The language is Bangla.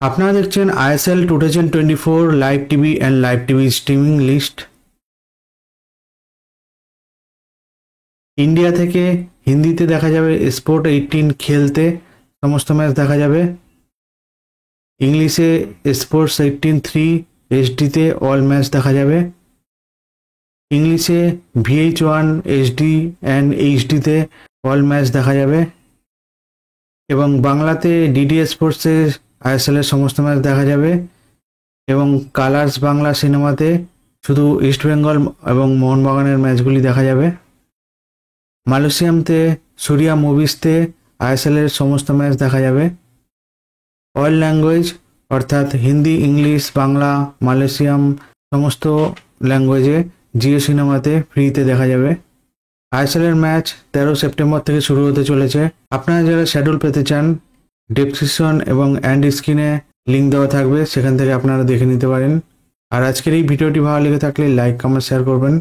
আপনারা দেখছেন ISL 2024 live TV and live TV streaming list. India থেকে হিন্দিতে দেখা যাবে স্পোর্ট 18 খেলতে সমস্ত ম্যাচ দেখা যাবে। ইংলিশে স্পোর্টস 18-3 এইচডিতে অল ম্যাচ দেখা যাবে। ইংলিশে VH1 HD অ্যান্ড এইচডিতে অল ম্যাচ দেখা যাবে এবং বাংলাতে ডিডি স্পোর্টসে আইএসএল এর সমস্ত ম্যাচ দেখা যাবে এবং কালার্স বাংলা সিনেমাতে শুধু ইস্ট বেঙ্গল এবং মোহনবাগানের ম্যাচগুলি দেখা যাবে। মালয়েশিয়ামতে সুরিয়া মুভিজতে আইএসএল এর সমস্ত ম্যাচ দেখা যাবে। অল ল্যাঙ্গুয়েজ অর্থাৎ হিন্দি, ইংলিশ, বাংলা, মালয়েশিয়াম সমস্ত ল্যাঙ্গুয়েজে জিও সিনেমাতে ফ্রিতে দেখা যাবে। আইএসএল এর ম্যাচ 13 সেপ্টেম্বর থেকে শুরু হতে চলেছে। আপনারা যারা শিডিউল পেতে চান ডেসক্রিপশন এবং এন্ড স্ক্রিনে লিঙ্ক দেওয়া থাকবে, সেখান থেকে আপনারা দেখে নিতে পারেন। আর আজকের এই ভিডিওটি ভালো লেগে থাকলে লাইক, কমেন্ট, শেয়ার করবেন।